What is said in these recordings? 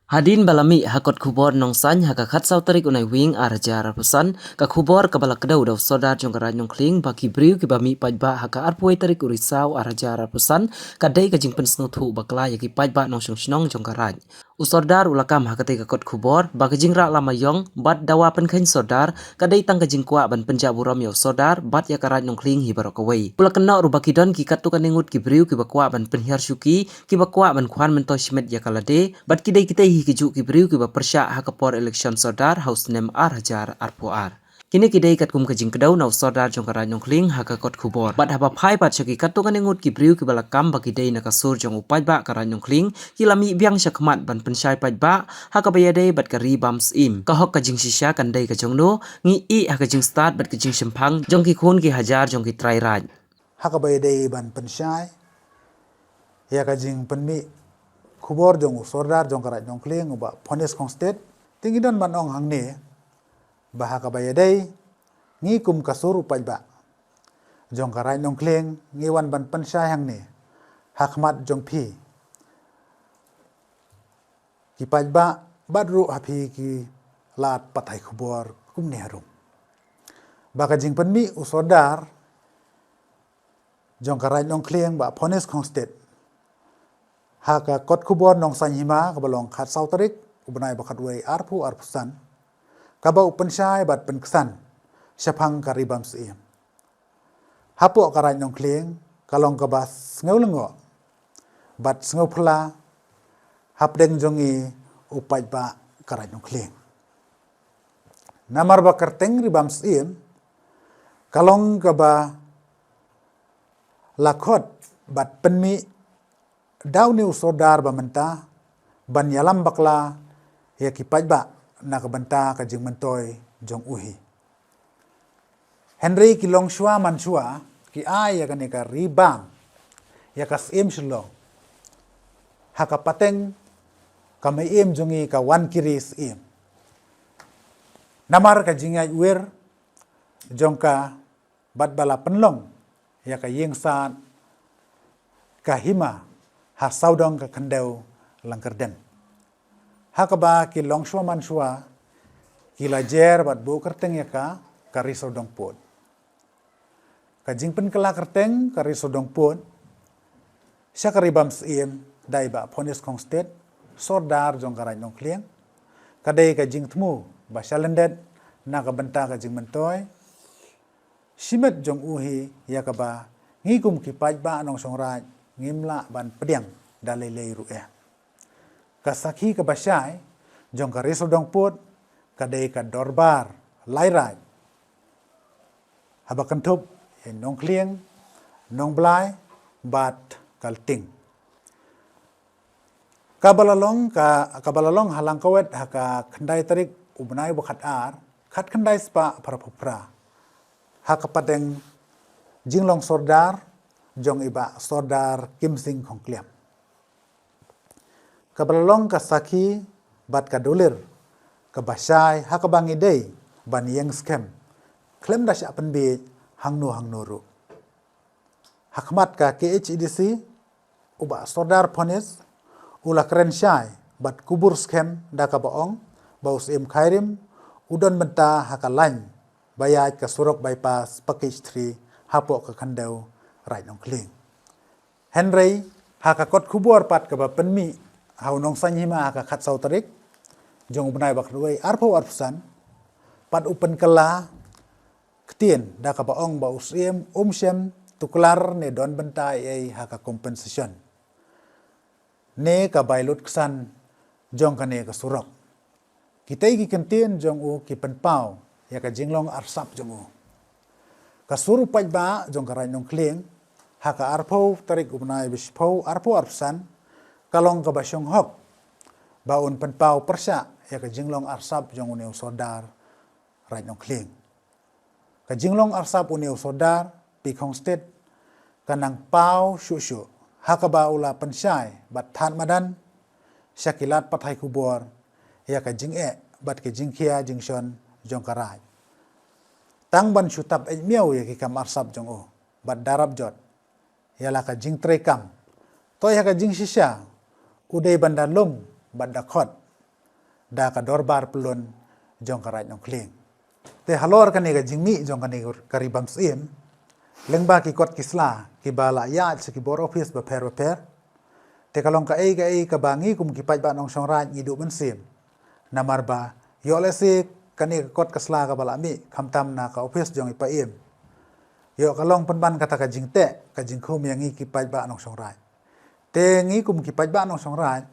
Hadin balami hakot kubor nong san hakakat sautarik unai wing araja arapusan ka kubor kabala kedau daw sodar jong karai nong kling baki briu ki bami pajba haka arpuai tarik urisau araja arapusan kadai kajing pensnutu bakla yaki pajba nong shnong jong karai. Usordar ulakam hakate kakot kubor bakajing ra lama yong bat dawa penkain sodar kadai tang kajing kwa ban penjaburam yaw sodar bat ya karai nong kling hibarokawai. Pula kena rubakidon ki katu kaningut ki briu ki bakwa ban penhiar syuki ki bakwa ban kwan mentoshmet ya kalade bat kidai kita kiju ki briu ki ba persya hakapor election sodar house nem hajar arpoar. Kini kidai kat kum kajing kedau naw sodar jong karai nong kling hakakot kubor. Bat haba phai bat syaki katu kaningut ki briu ki balakam bagi dai nakasur jong upai ba karai nong kling kilami biang syakmat ban pensyai pajba hakabayade bat kari bams im. Kahok kajing sisya kandai kajong no ngi i hakajing start bat kajing sempang jong ki khun ki hajar jong ki trai raj. Hakabayade ban pensyai ya kajing penmi kubor jong sordar jong karai nong kling uba ponis kong state tingidon ban ong hangne bah hakabayade ngi kum kasur upai ba jong karai nong kling ngi wan ban pensyai hangne hakmat jong pi ki pajba badru api ki lat patai kubor kum ne harum bakajing penmi usodar jong karai nong kling ba ponis kong state haka kot kubor nong sanyima kabalong khat sautarik ubnai bakat wei arpu arpusan kaba upensyai bat penksan syapang karibam siim hapo karai nong kling kalong kabas ngeu lengo bat ngeu pla hapdeng jongi upai ba karai nong kling namar ba kerteng ribam siim kalong kaba lakot bat penmi daw ni usodar bamenta ban yalam bakla ya ki pajba na kabanta kajing mentoy jong uhi Henry kilong shua manshua ki ay ya kanika ribang ya kas im shlo haka pateng kame im jongi ka wan kiris im namar kajing ay wir jongka bat bala penlong ya ka yingsan kahima ha saudong ka kandau langkerden hakaba ki longshua manshua ki lajer bat bu kerteng ya ka kari saudong put kajing pen kala kerteng kari saudong put syakari bam sim dai ba ponis kong state sordar jong karai nong kliang kadai kajing temu ba syalendet na ka benta kajing mentoy simet jong uhi ya ka ba ngigum ki pajba nong songraj ngimla ban pediang dalai ru'eh kasaki ka basyai jong ka riso dong put kadai ka dorbar lairaj haba kantup nong kliang nong blai bat kalting kabalalong halang kawet haka kandai tarik ubnai bakat ar khat kandai spa parapupra haka pateng jinglong sordar jong iba sordar Kim Sing Khong Kliam kabalalong kasaki bat kadulir kabasyai hakabangi day ban yang scam klem da sya penbi hangnu ru hakmat ka KHEDC uba sordar ponis ula keren syai bat kubur scam da ka baong baus im khairim udon benta hakalain bayat ka surok bypass package 3 hapo ka kandau right nong kling Henry hakakot kubur pat ka ba penmi hau nong sanyima haka khat sautarik jong ubnai bakruai arpo arpusan pat upen kala ktien da ka baong ba usim shem tuklar ne don bentai ai haka compensation ne ka bailut ksan jong kane ka surok kitai ki kentien jong u ki penpau ya ka jinglong arsap jong u kasuru pajba jong karai nong kling haka arpo tarik ubnai bispau arpo arpusan kalong ka basyong hok baun penpau persya ya ka jinglong arsap jong uneu sodar right nong kling ka jinglong arsap uneu sodar pikong state kanang pau syusyu haka ba ula pensyai bat than madan syakilat pathai kubor ya ka jing bat ke jingkhia jingshon jong karai tang ban syutap miau ya ki kam arsap jong o bat darab jot yala ka jing trekam toy ha ka jing sisya udai bandalung bandakot da ka dorbar pelun jong ka raj nong kling te halor ka ni ka jingmi jong ka ni karibam sim lengba ki kot kisla ki bala ya ki bor office ba per te kalong ka ka bangi kum ki paj ba nong song raj ngi du ben sim namar ba yo le si ka ni kot kasla ka bala mi khamtam na ka office jong ipa im yo kalong penban kata ka jingte ka jingkhum yang ngi ki paj ba nong song raj te ngi kum ki paj ba nong song raj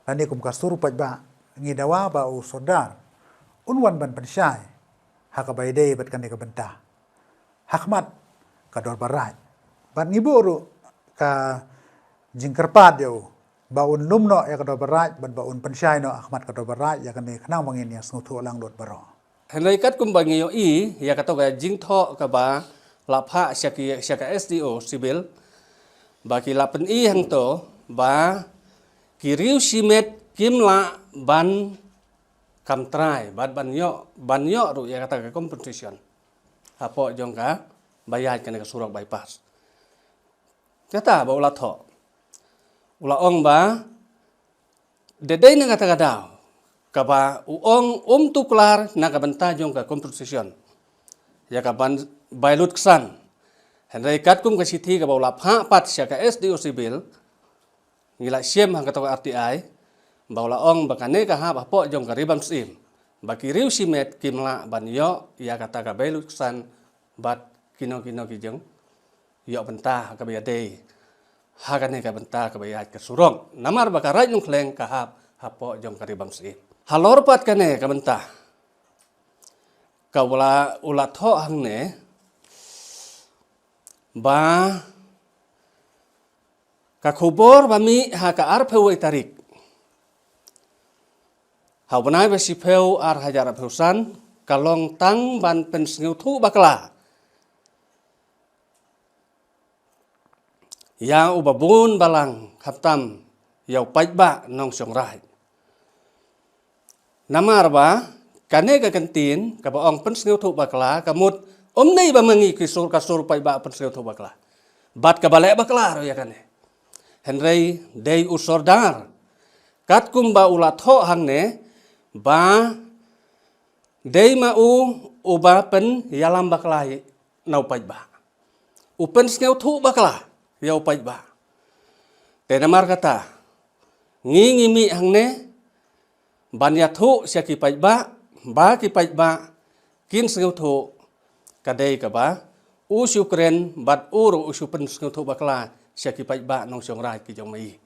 lani kum ka suru paj ba ngi dawa ba u sodar unwan ban pensyai haka baide bat kan ka bentah hakmat ka dor barat ban ngi boru ka jingkerpat yo baun lumno ya ka dor barat ban baun pensyai no hakmat ka dor barat ya kan ni khnang mangin ya snuthu lang dot baro Henry kat kum bangi yo I ya kato ga jingtho ka ba lapha syaka SDO sibil baki lapen I hang to ba kiriu simet kimla ban kamtrai ban yo ru ya kata ka competition apo jong ka bayat kan ka surak bypass kata ba ulat tho ula ong ba dedai na kata daw ka ba uong tuklar na ka banta jong ka competition ya ka ban bailut ksan henry kat kum ka sithi ka ba ula pha pat sya ka SDO sibil ngila siem hang kata RTI baula ong bakane ka ha bapo jong ka ribam sim baki riu simet kimla ban yo ya kata ka bailut ksan bat kino ki jong yo benta ka bayade ha kane ka benta ka bayat ka surong namar bakarai nung kleng ka hapo jong ka ribam sim halor pat kane ka benta ka ula tho hang ne ba ka khubor bami ha ka arpheu tarik hau banai besi peu ar hajar peusan kalong tang ban pensngeu thu bakla ya ubabun balang khaptam yau pajba nong song rai namar ba kane ka kantin ka baong pensngeu thu bakla kamut nei ba mangi kisur kasur pajba pensngeu thu bakla bat ka bale bakla ro ya kane henry dei usordar kat kumba ulat tho hang ne ba dei ma uba pen yalam bakla nau pajba upen skeu thu bakla yau pajba te namar kata ngi mi hang ne ban ya thu sya ki pajba ba ki pajba kin skeu thu kadei ka ba usukren bat uru usupen skeu thu bakla sya ki pajba nong song rai ki jong mai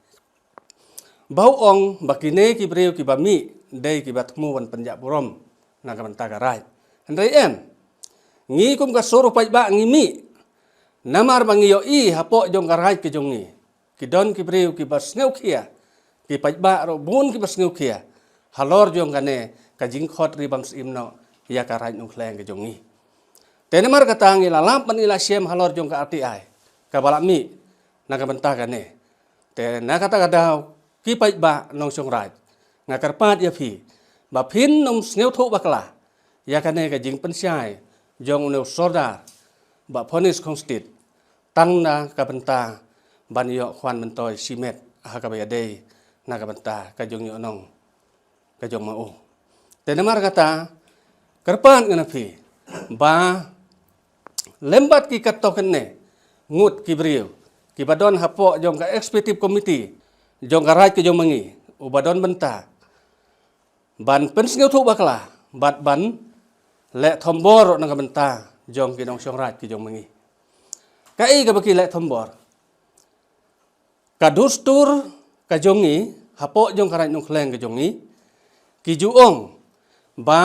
bau ong bakine ki breu ki bami dei ki batmu wan penjak burom na ka banta ka rai hendai em ngi kum ka suru pajba ngi mi namar bangi yo I hapo jong ka rai ki jong ni ki don ki breu ki bas ngeu khia ki pajba ro bun ki bas ngeu khia halor jong kane ka jing khot ribam sim no ya ka rai nung kleng ki jong ni te namar kata ngi lalam pan ila siem halor jong ka RTI ka balak mi na ka banta ka ne te na kata kadau ki pajba nong song rai ngakarpat ya phi ba phin nong ngeu thu bakla ya kane ka jing pensyai jong uneu sodar ba ponis konstit tang na ka benta ban yo khwan mentoy simet ha ka bayade na ka benta ka jong yo nong ka jong mau te namar kata karpan ngana phi ba lembat ki katoken ne ngut ki briu ki badon hapo jong ka executive committee jong ka raj ki jong mangi ubadon benta ban pensngeu thu bakla bat ban le thombor na ka benta jong ki nong song raj ki jong mangi kai ka baki le thombor ka dustur ka jongi hapo jong ka raj nong kleng ka jongi ki juong ba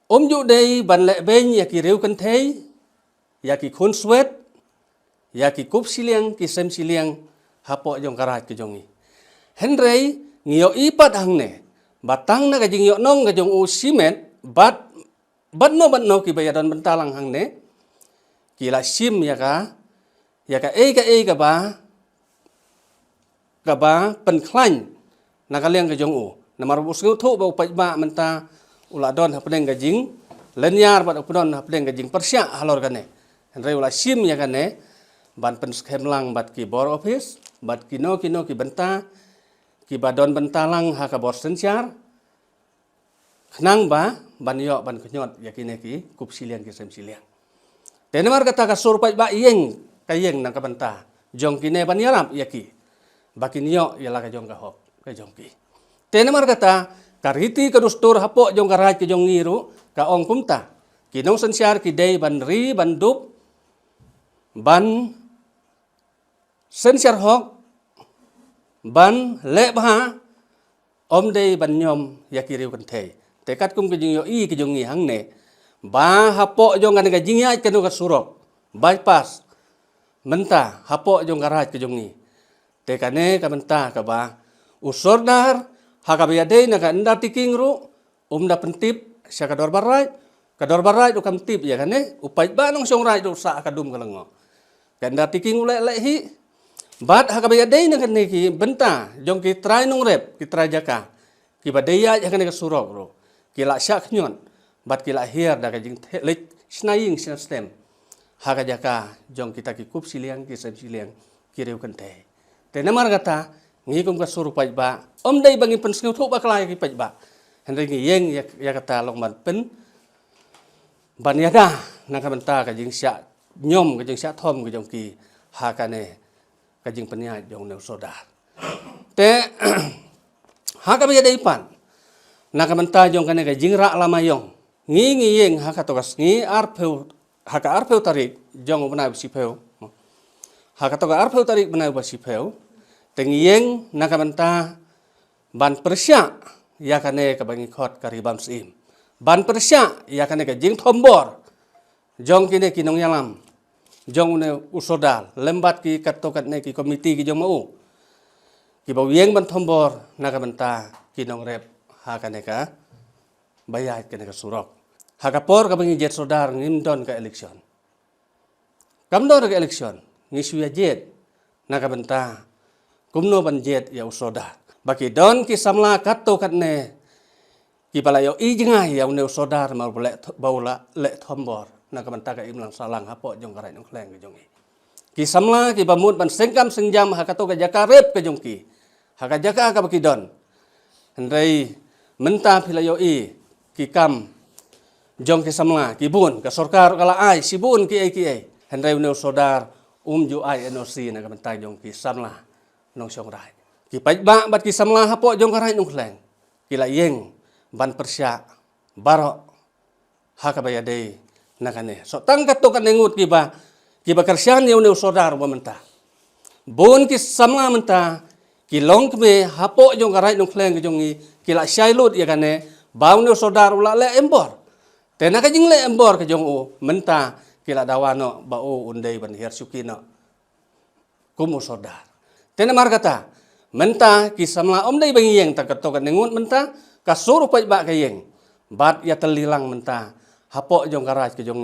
ju dei ban le ben ya ki reu kan thei ya ki khun swet ya ki kup siliang ki sem siliang hapo jong ka raj ki jongi henrei ngio ipat hang ne batang na ka jing yo nong ka jong u simet bat no ki bayadon bentalang hang ne kila sim ya ka ka ba pen klan na ka liang ka jong u namar bus ngeu thu ba pajba menta uladon hapdeng ka jing lenyar bat updon hapdeng ka jing persya halor kane henrei ula sim ya kane ban pen skemlang bat ki bor office bat kino ki benta kibadon bentalang haka bor sensyar kenang ba ban yo ban kenyot yakine ki kup siliang ki sem siliang tenemar kata ka surpai ba yeng kayeng nang kabenta jong kine ban yaram yaki bakin yo yala ka jong ka hop ka jong ki tenemar kata kariti ka dustur hapo jong karaj ki jong ngiru ka ong kumta kinong sensyar ki dei ban ri ban dup ban sensyar hok ban lệ ba om đây ban nhom yakiriu kan thei tekat kum ke jing yo i ke jong ngi hang ne ba hapo jong kan ga jing ya kanu ka surop bypass menta hapo jong garaj ke jong ngi tekane ka menta ka ba usordar haka ba dei na ka nda tiking ru da pentip sya kador barai do kam tip ya kane upai ba nong song rai do sa akadum kalengo kan nda tiking ule le hi bat hakabaya day na kani ki benta jong ki try nong rep ki try jaka ki badaya ja kani ka surok ro ki la syak nyon bat ki la hier da ka jing lek snaying stem haka jaka jong kita ki kup siliang ki sem siliang ki reu kan te namar kata ngi kum ka suru pai ba om dai bangi pen sneu thuk ba klai ki pai ba hen ngi yeng ya kata long man pen ban yada na ka benta ka jing syak nyom ka jing syak thom ka jong ki haka ne kajing penia jong neu sodar te haka be dei pan naka menta jong kane kajing ra lama yong ngi yeng haka tokas ngi haka arpeu tarik jong bena sipeu haka toka arpeu tarik bena sipeu te ngi yeng naka menta ban persya ya kane ka bangi khot karibam sim ban persya ya kane kajing thombor jong kine kinong yalam jong ne usodal lembat ki katokat ne ki komiti ki jong mau ki bawieng ban thombor naga benta ki nong rep ha kaneka bayat kaneka surok ha kapor ka bangi jet sodar ngimdon ka election kamdon ka election ngisuya jet naga benta kumno ban jet ya usoda baki don ki samla katokat ne ki palayo i jengai ya ne usodar ma baula le thombor na ka banta ka imlang salang hapo jong karai nong kleng ke jong ki samla ki bamut ban sengkam sengjam ha kato ka jaka rep ke jong ki ha ka jaka ka baki don hendai menta philayo i ki kam jong ki samla ki bun ka sorkar kala ai si bun ki ai hendai ne sodar ju ai NOC na ka banta jong ki samla nong song rai ki pai ba bat ki samla hapo jong karai nong kleng ki la yeng ban persya baro ha ka bayadei nakane so tangkat to kan ngut kiba kersian yau ne sodar wa menta bon ki samla menta ki long kme hapo jong karai nong kleng jong i ki la shailut ya kane baun ne sodar ula le embor te na ka jing le embor ke jong u menta ki la dawano ba u undei ban her sukino kumu sodar te na mar kata menta ki samla om dei bangi yeng takat to kan ngut menta ka suru pai ba ka yeng bat ya telilang menta hapo jong karaj ke jong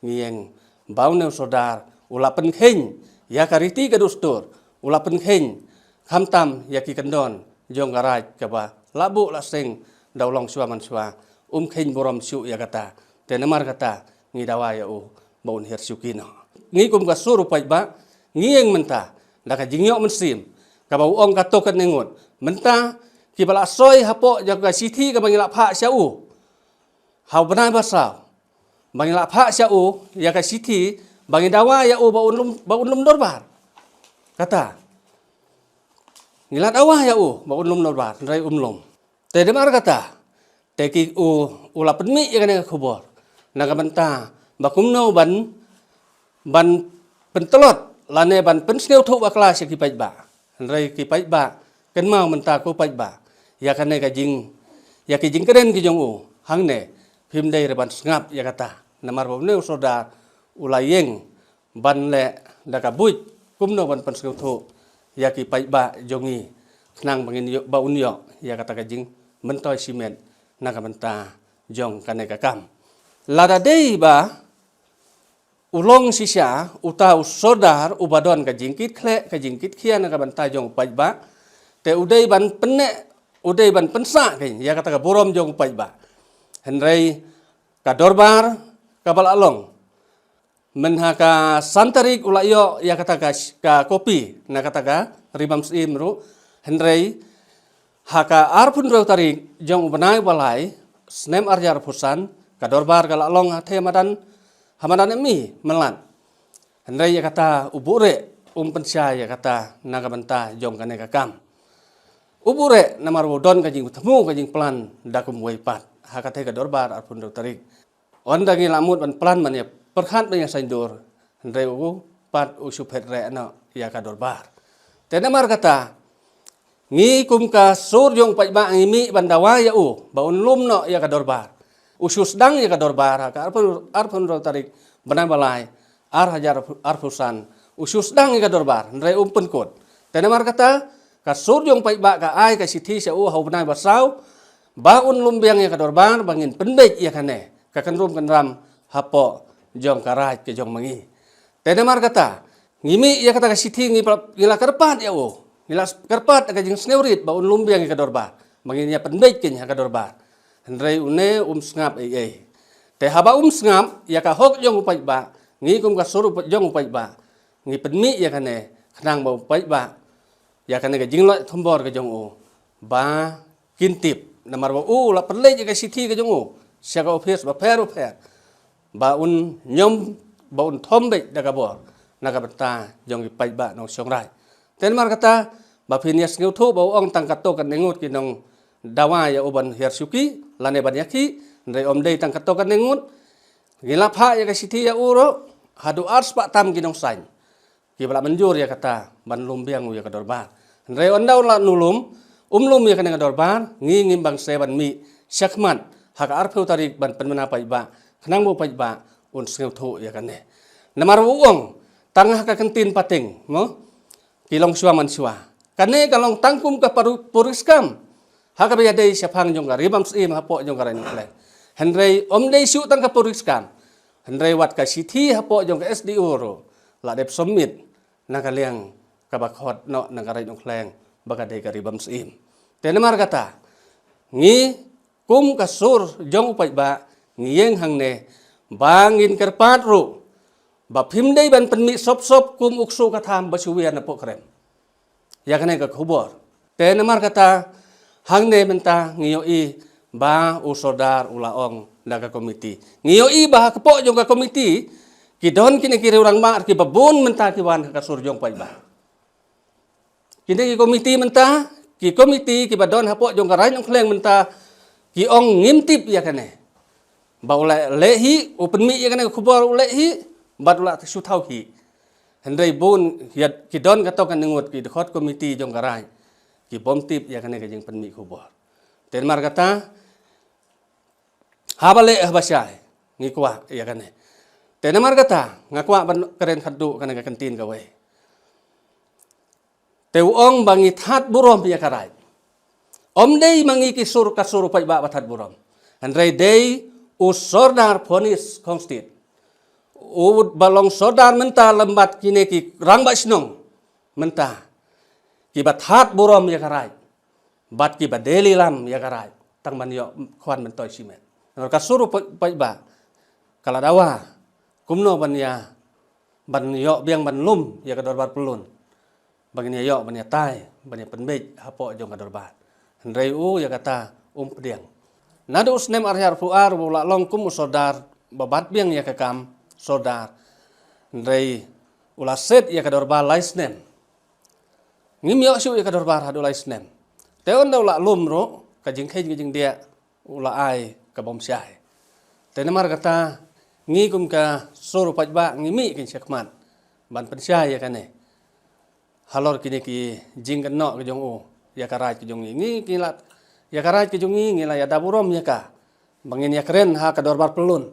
ngieng bau ne sodar ula pen kheng ya kariti ka dustur ula pen kheng khamtam ya ki kendon jong karaj ka ba labu la sing daulong sua man sua kheng borom su ya kata te namar kata ngi dawa ya u baun her sukino ngi kum ka suru pai ba ngieng menta da ka jingyo mensim ka bau ong ka tokat nengut menta ki bala soy hapo jaga sithi ka bangila pha sia u hau benai basau bangi la pha sia u ya ka sithi bangi dawa ya u baun lum dorbar kata ngila dawa ya u baun lum dorbar rai lum te demar kata te ki u ula penmi ya kana khobor naga benta bakumno ban pentelot lane ban pensneu thu ba kelas ki pai ba rai ki pai ba ken mau menta ko pai ba ya kana ka jing ya ki jing keren ki jong u hang ne phim dei re ban ngap ya kata namar bo neu soda ulayeng ban le da ka buit kumno ban pensneu thu ya ki pai ba jongi nang bangin yo ba unyo ya kata ka jing mentoy simen naga benta jong kane ka kam lada dei ba ulong sisya uta usodar ubadon ka jingkit khle ka jingkit khia naga benta jong pai ba te udai ban penne udai ban pensa ke ya kata ka borom jong pai ba henrei ka dorbar ka balalong menha ka santarik ulayo ya kata ka kopi na kata ka ribam sim ru henrei haka arpun rau tarik jong benai balai snem arjar pusan kadorbar kala long hathe hamadan emi melan hendai ya kata ubure pensya ya kata naga benta jong kane kakam ubure namar wodon kajing temu kajing pelan dakum waipat haka the kadorbar arpun rau tarik on dagi lamut ban pelan man ya perhat ban ya sandur hendai pat usuphet re no ya kadorbar tenamar kata ngi kum ka sur jong pai ba ngimi bandawa ya baun lum no ya kadorbar usus dang ya kadorbar ka arpun ro tarik benai balai hajar arfusan usus dang ya kadorbar ndrai penkot tenamar kata ka sur jong pai ba ka ai ka sithi sa hau benai basau baun lum biang ya kadorbar bangin pendek ya kane ka kanrum kanram hapo jong karaj ke jong mangi tenamar kata ngimi ya kata ka sithi ngila karpat ya nilas karpat aga jing sneurit baun lumbiang ka dorbar manginya pendek kin ka dorbar hendrai une ngap te haba ngap ya ka hok jong upai ba ngi kum ka suru jong upai ba ngi penmi ya kane khnang ba upai ba ya kane ka jing lo thombor ka jong ba kintip namar ba la pendek ka sithi ka jong sia ka office ba pher baun nyom baun thombe daga bor naga beta jong upai ba no songrai tenmar kata bapinias ngeutu bau ong tangkato kan nengut kinong dawa ya uban hersuki lane banyaki ndai omdei tangkato kan nengut ngilapha ya kasiti ya uro hadu ars pak tam kinong sain kibala menjur ya kata ban lumbiang ya kadorbar ndai ondau la nulum lum ya kan kadorbar ngi ngimbang seban mi syakman hak arpeu tarik ban penmena pai ba khnang bo pai ba un ngeutu ya kan ne namar uong tangah ka kentin pating mo kilong suwa man suwa kane kalong tangkum ka puriskam haka baya dei syapang jong ka ribam sim hapo jong ka ren klek hendrei om dei su tang ka puriskam hendrei wat ka sithi hapo jong ka SDO ro la dep somit na kaliang ka bakhot no na ka ren kleng baka dei ka ribam sim tenemar kata ngi kum ka sur jong upai ba ngiyeng hang ne bangin kerpat ro bapim dei ban penmi sop kum uksu katham basuwian na pokrem ya kane ka khubor tenamar kata hang ne menta ngiyoi ba usodar ulaong naga komiti ngiyoi ba kepo jong ka komiti kidon kini kiri urang ma ki babun menta ki wan ka surjong pai ba kini ki komiti menta ki badon hapo jong ka rain kleng menta ki ong ngimtip ya kane ba ula lehi upenmi ya kane khubor ulehi badula su thau ki hendai bun hiat kidon katokan nengut ki khot komiti jong karai ki bomtip ya kane kajing penmi khubor tenmar kata habale bahasai ngikwa ya kane tenmar kata ngakwa ban keren khaddu kane ka kentin ka we teuong bangi that burom ya karai om dei mangi ki sur kasur pai ba bathat burom hendai dei usordar ponis konstit balong sodar menta lembat kine ki rang ba snong menta ki bat hat burom ya karai bat ki badeli lam ya karai tang man yo khwan men toy simen nor kasuru pai ba kala dawa kumno ban yo biang ban lum ya kador bar pelun bagini yo ban ya tai ban ya penbej hapo jong kador bar hendrai ya kata pediang nadu usnem arhyar fuar bula long kum sodar babat biang ya kakam sodar ndrei ulaset ya kador ba laisnem ngimyo su ya kador bar hadu laisnem teon da ula lum ro kajing khay kajing dia ula ai ka bom syai tenemar kata ngi kum ka suru paj ba ngimi kin syakman ban pensyai ya kane halor kini ki jing kan no ka jong ya karaj ka jong ngi kilat ya karaj ka jong ngi la ya daburom ya ka bangin ya keren ha kador bar pelun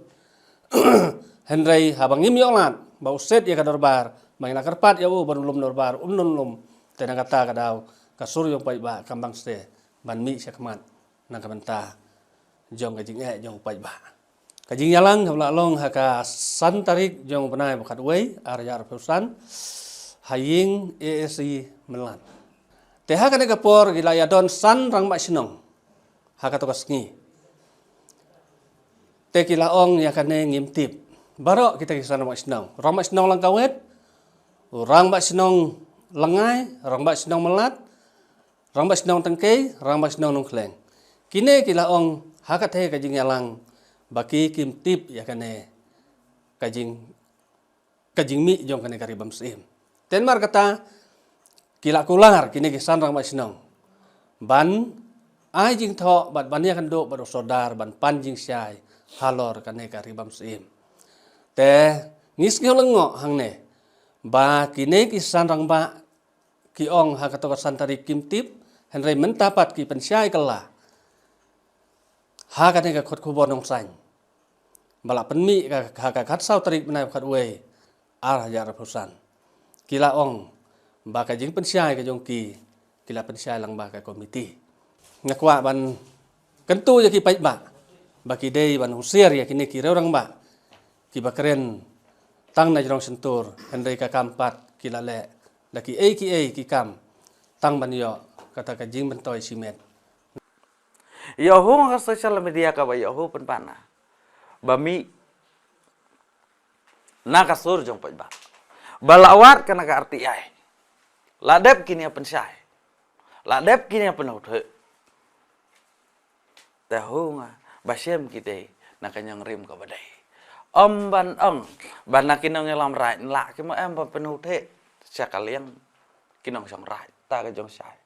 Hendrai habang ngim yolat bau set ya kador bar mangina karpat ya baru lum norbar nun lum tena kata kadau kasur yang pai ba kambang ste ban mi syakmat na kabenta jong kajing jong pai ba kajing yalang habla long haka santarik jong penai bakat wei arya arfusan haying ESI melan teha kane kapor gila ya don san rang mak sinong haka to kasngi te kila ong ya kane ngimtip barok kita kisah mak sinong rang mak sinong lang kawet orang mak sinong lengai orang mak sinong melat rang ba snong tang ke rang ba snong nong kleng kine kila ong hakathe ka jing yalang baki kim tip ya kane kajing mi jong kane karibam sim ten mar kata kila kular kine kisan rang ba snong ban ai jing tho bat ban ya kan do bat sodar ban pan jing syai halor kane karibam sim te ngis kyo lengo hang ne ba kine kisan rang ba ki ong hakato santari kim tip henry mentapat ki pensyai kala hakane ka khot khubon nong sang bala penmi ka khat sau tarik benai khat we ar ya rapusan kila ong ba ka jing pensyai ka jong ki kila pensyai lang ba ka komiti ngakwa ban kentu ya ki pai ba ki dei ban usier ya kini ki orang ba ki bakren tang na jong sentur henry ka kampat kila le laki ki kam tang ban yo kata ka jing bentoy simet Yahu nga social media ka ba yahu penpana. Bami nakasur jong pa ba. Balawat ka naga arti ay. Ladep kini apan syay. Ladep kini apan uthe. Tahu nga basyem kita nakanyang rim ka badai. Ban ban nakinong ngelam rai la ki mo em pa penuthe sekalian kinong sang rai ta ka jong syay.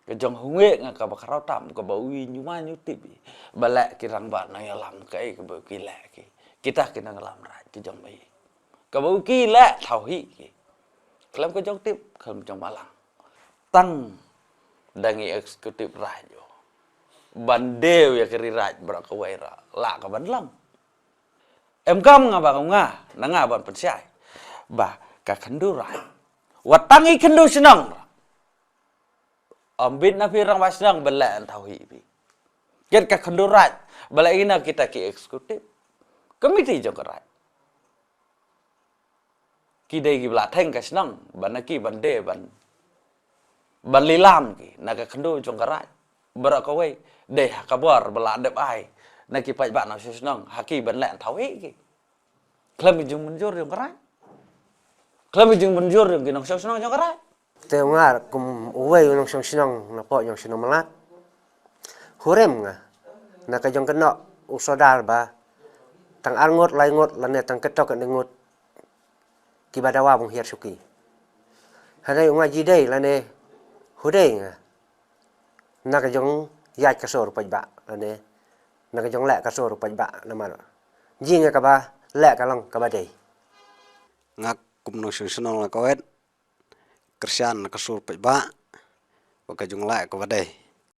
Cái dòng huệ nga ka bakarau tam ka bawi nyuma nyutibi balak kirang ba nang yalam kai ka ba kila ki kita kina ngalam ra ki jong mai ka ba kila thau hi ki klam ka jong tip kham jong malang tang dangi eksekutif rajo bandew ya kiri raj bra ka waira la ka ban lam em kam nga ba nga na nga ban pensyai ba ka khandu raj watangi khandu senang Ambit na pirang masang bala ang tauhi bi. Ket ka kandurat bala ina kita ki eksekutif. Komiti jong karat. Ki dei ki bala theng ka snang banaki bande ban lilam ki naga kandu jong karat. Bara ka wei de ka bor bala dep ai na ki pai ba na snang haki ban la tauhi ki. Klam jong munjur jong karat. Klam jong munjur jong kinong snang jong karat. Teo nga kum uway unong siyang sinong na po yung sinong malat. Hurem nga. Nakajong kano usodar ba. Tang angot laingot lanet tang ketok nengut. Kibadawa mong hier suki. Hanay nga jiday lane huday nga. Nakajong yat kasor pajba lane. Nakajong lek kasor pajba naman. Ji nga ka ba lek ka lang kabaday. Ngak kum no sinong la kawet kersian kasur pa ba, waka jung la ka badai.